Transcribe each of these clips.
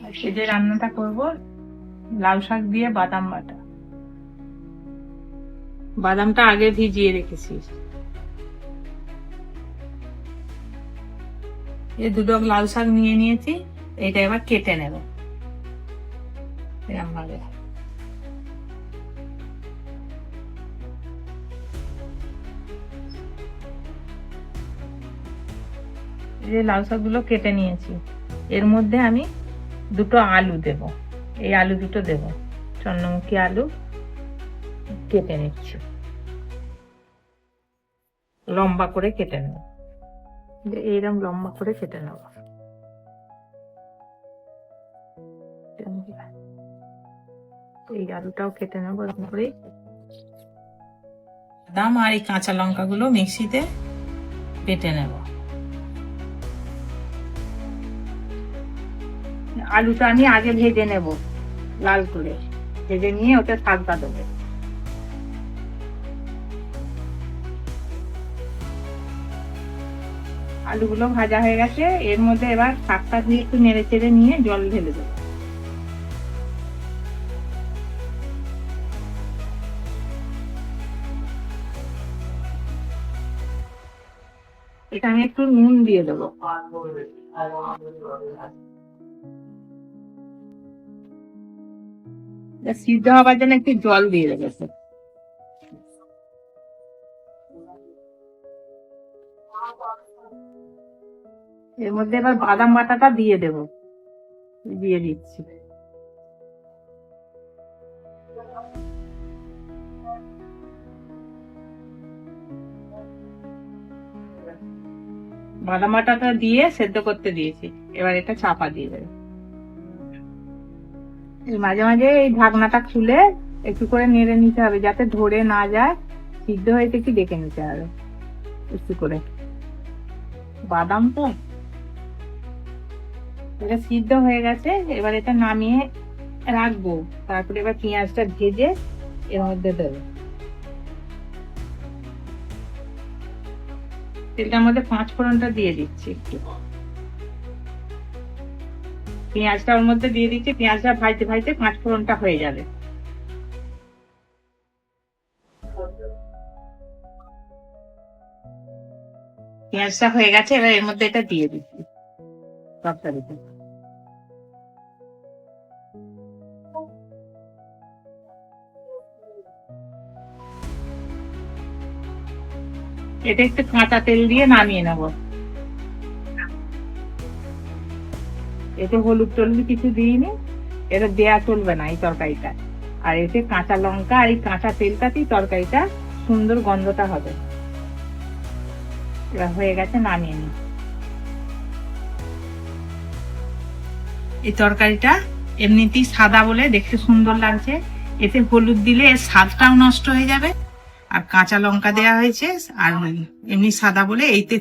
আজকে যে রান্নাটা করব লাউ শাক দিয়ে বাদাম বাটা। বাদামটা আগে ভিজিয়ে রেখেছি। এই দুটো লাউ শাক নিয়ে নিয়েছি, এটা এবার কেটে নেব এরকম ভাবে। এই যে লাউ শাকগুলো কেটে নিয়েছি, এর মধ্যে আমি দুটো আলু দেব। এই আলু দুটো দেব, চন্দ্রমুখী আলু কেটে নিচ্ছি, লম্বা করে কেটে নেব। এইরকম লম্বা করে কেটে নেব। এই আলুটাও কেটে নেবো এরকম করে। বাদাম আর এই কাঁচা লঙ্কাগুলো মিক্সিতে বেটে নেব। আলুটা আমি আগে ভেজে নেব লাল করে, ভেজে নিয়ে ওটা শাকটা দেবো। আলুগুলো ভাজা হয়ে গেছে, এর মধ্যে এবার শাকটা দিয়ে একটু নেড়ে চেড়ে নিয়ে জল ঢেলে দেবো। এটা আমি একটু নুন দিয়ে দেবো। সিদ্ধ হবার জন্য একটু জল দিয়ে দেবো। এর মধ্যে এবার বাদাম বাটাটা দিয়ে দেবো, দিয়ে দিচ্ছি। বাদাম বাটাটা দিয়ে সেদ্ধ করতে দিয়েছি, এবার এটা চাপা দিয়ে দেবো। মাঝে মাঝে এই ঢাকনাটা খুলে একটু করে নেড়ে নিতে হবে যাতে ধরে না যায়। সিদ্ধ হয়েছে কি দেখে নিতে হবে একটু করে। বাদাম তো এটা সিদ্ধ হয়ে গেছে, এবার এটা নামিয়ে রাখবো। তারপরে এবার পেঁয়াজটা ভেজে এর মধ্যে দেবো। তেলটার মধ্যে 5 ফোড়নটা দিয়ে দিচ্ছি একটু, পেঁয়াজটা ওর মধ্যে দিয়ে দিচ্ছি। পেঁয়াজটা ভাজতে ভাজতে 5 ফোড়নটা হয়ে যাবে। পেঁয়াজটা হয়ে গেছে, এবার এর মধ্যে এটা দিয়ে দিচ্ছি তরকারিতে। এটা একটু কাঁচা তেল দিয়ে নামিয়ে নেব। এতে হলুদ টলুদ কিছু দিইনি, এটা দেয়া চলবে না এই তরকারিটা। আর এতে কাঁচা লঙ্কা আর এই কাঁচা তেলটাতেই তরকারিটা সুন্দর গন্ধটা হবে। এবার হয়ে গেছে, নামিয়ে নি। এই তরকারিটা এমনিতেই সাদা বলে দেখতে সুন্দর লাগছে, এতে হলুদ দিলে এর স্বাদটাও নষ্ট হয়ে যাবে। আর কাঁচা লঙ্কা দেওয়া হয়েছে, আর এমনি সাদা বলে এইতে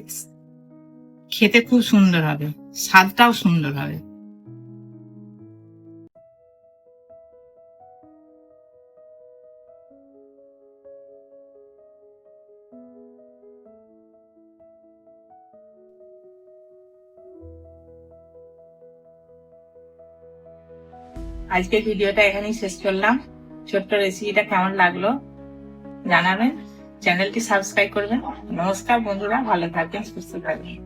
খেতে খুব সুন্দর হবে, স্বাদটাও সুন্দর হবে। আজকে ভিডিওটা এখানেই শেষ করলাম। ছোট্ট রেসিপিটা কেমন লাগলো জানাবেন, চ্যানেলটি সাবস্ক্রাইব করবেন। নমস্কার বন্ধুরা, ভালো থাকবেন, সুস্থ থাকবেন।